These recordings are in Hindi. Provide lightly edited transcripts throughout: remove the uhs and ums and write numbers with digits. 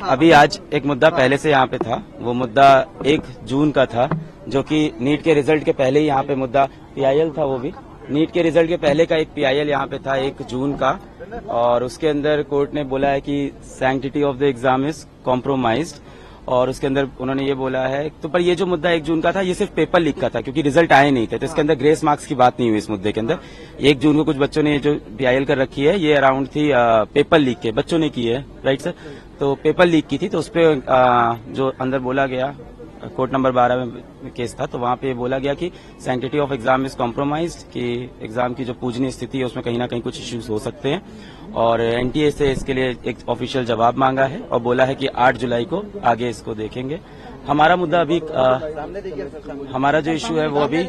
अभी आज एक मुद्दा पहले से यहाँ पे था, वो मुद्दा 1 जून का था, जो कि नीट के रिजल्ट के पहले ही यहाँ पे मुद्दा पीआईएल था। वो भी नीट के रिजल्ट के पहले का एक पीआईएल यहाँ पे था 1 जून का, और उसके अंदर कोर्ट ने बोला है कि sanctity of the exam is compromised, और उसके अंदर उन्होंने ये बोला है। तो पर ये जो मुद्दा 1 जून का था, ये सिर्फ पेपर लीक का था, क्योंकि रिजल्ट आए नहीं थे, तो इसके अंदर ग्रेस मार्क्स की बात नहीं हुई इस मुद्दे के अंदर। 1 जून को कुछ बच्चों ने जो पीआईएल कर रखी है, ये अराउंड थी पेपर लीक के, बच्चों ने की है, राइट सर। तो पेपर लीक की थी, तो उस पर जो अंदर बोला गया, कोर्ट नंबर 12 में केस था, तो वहां पे बोला गया कि sanctity of exam is compromised, कि एग्जाम की जो पूजनीय स्थिति है उसमें कहीं ना कहीं कुछ इश्यूज हो सकते हैं, और एनटीए से इसके लिए एक ऑफिशियल जवाब मांगा है और बोला है कि 8 जुलाई को आगे इसको देखेंगे। हमारा मुद्दा अभी हमारा जो इश्यू है वो अभी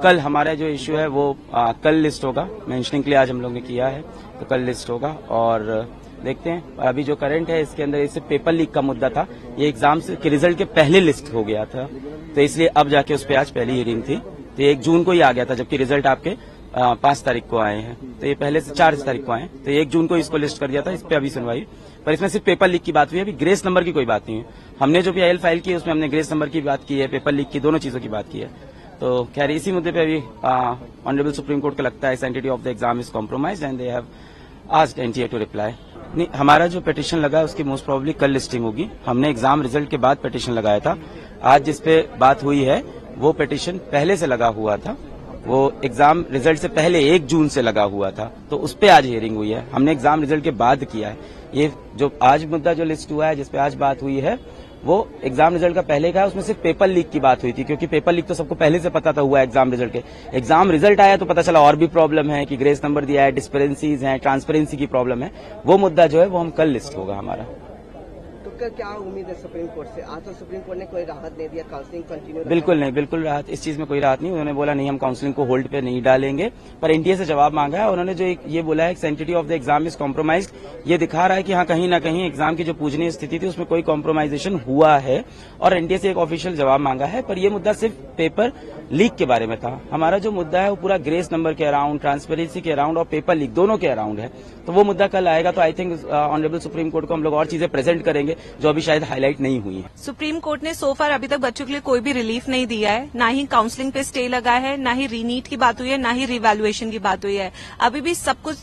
कल हमारा जो इश्यू है वो कल लिस्ट होगा, मेंशनिंग के लिए आज हम लोग ने किया है, तो कल लिस्ट होगा। और देखते हैं, अभी जो करंट है इसके अंदर इससे पेपर लीक का मुद्दा था, ये एग्जाम के रिजल्ट के पहले लिस्ट हो गया था, तो इसलिए अब जाके उस पर आज पहली हियरिंग थी। तो 1 जून को ही आ गया था, जबकि रिजल्ट आपके 5 तारीख को आए हैं, तो ये पहले से 4 तारीख को आए, तो 1 जून को इसको लिस्ट कर दिया था। इस पे अभी सुनवाई, पर इसमें सिर्फ पेपर लीक की बात हुई है, अभी ग्रेस नंबर की कोई बात नहीं है। हमने जो पीआईएल फाइल की है उसमें हमने ग्रेस नंबर की बात की है, पेपर लीक की, दोनों चीजों की बात की है। तो खैर इसी मुद्दे पे अभी ऑनरेबल सुप्रीम कोर्ट को लगता है sanctity of the exam is compromised and they have asked NTA to reply. नहीं, हमारा जो पिटीशन लगा है उसकी मोस्ट प्रोबेबली कल लिस्टिंग होगी। हमने एग्जाम रिजल्ट के बाद पिटीशन लगाया था, आज जिस पे बात हुई है वो पिटीशन पहले से लगा हुआ था, वो एग्जाम रिजल्ट से पहले 1 जून से लगा हुआ था, तो उस पे आज हियरिंग हुई है। हमने एग्जाम रिजल्ट के बाद किया है। ये जो आज मुद्दा जो लिस्ट हुआ है जिसपे आज बात हुई है वो एग्जाम रिजल्ट का पहले का है, उसमें सिर्फ पेपर लीक की बात हुई थी, क्योंकि पेपर लीक तो सबको पहले से पता था हुआ एग्जाम रिजल्ट के। एग्जाम रिजल्ट आया तो पता चला और भी प्रॉब्लम है कि ग्रेस नंबर दिया है, डिस्पेरेंसीज हैं, ट्रांसपेरेंसी की प्रॉब्लम है। वो मुद्दा जो है वो हम कल लिस्ट होगा हमारा। तो क्या उम्मीद है सुप्रीम कोर्ट से? आज तो सुप्रीम कोर्ट ने कोई राहत नहीं दिया, काउंसलिंग कंटिन्यू। बिल्कुल नहीं, बिल्कुल राहत, इस चीज में कोई राहत नहीं। उन्होंने बोला नहीं, हम काउंसलिंग को होल्ड पे नहीं डालेंगे, पर एनटीए से जवाब मांगा है। उन्होंने जो ये बोला है sanctity of the exam is compromised, ये दिखा रहा है कि हाँ कहीं ना कहीं एग्जाम की जो पूजनीय स्थिति थी उसमें कोई कॉम्प्रोमाइजेशन हुआ है, और एनटीए से एक ऑफिशियल जवाब मांगा है। पर यह मुद्दा सिर्फ पेपर लीक के बारे में था। हमारा जो मुद्दा है वो पूरा ग्रेस नंबर के अराउंड, ट्रांसपेरेंसी के अराउंड और पेपर लीक दोनों के अराउंड है, तो वो मुद्दा कल आएगा। तो I think honourable supreme court को हम लोग और चीजें प्रेजेंट करेंगे जो अभी शायद हाईलाइट नहीं हुई है। सुप्रीम कोर्ट ने सो फार अभी तक बच्चों के लिए कोई भी रिलीफ नहीं दिया है, ना ही काउंसलिंग पे स्टे लगा है, ना ही रीनीट की बात हुई है, ना ही रिवैल्यूएशन की बात हुई है। अभी भी सब कुछ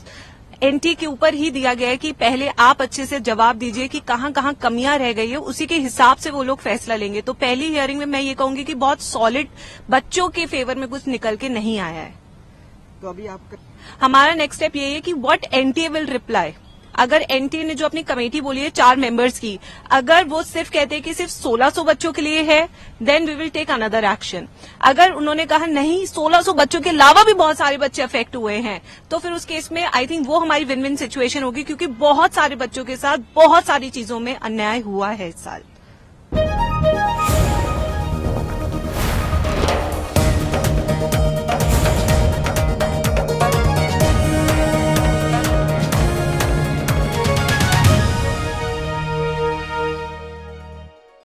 एनटी के ऊपर ही दिया गया है कि पहले आप अच्छे से जवाब दीजिए कि कहां कहां कमियां रह गई है, उसी के हिसाब से वो लोग फैसला लेंगे। तो पहली हियरिंग में मैं ये कहूंगी कि बहुत सॉलिड बच्चों के फेवर में कुछ निकल के नहीं आया है। तो अभी आपका हमारा नेक्स्ट स्टेप ये है कि व्हाट एनटीए विल रिप्लाई। अगर एनटीए ने जो अपनी कमेटी बोली है 4 मेंबर्स की, अगर वो सिर्फ कहते हैं कि सिर्फ 1600 बच्चों के लिए है, then we will take another action. अगर उन्होंने कहा नहीं 1600 बच्चों के अलावा भी बहुत सारे बच्चे अफेक्ट हुए हैं, तो फिर उस केस में आई थिंक वो हमारी विन विन सिचुएशन होगी, क्योंकि बहुत सारे बच्चों के साथ बहुत सारी चीजों में अन्याय हुआ है इस साल।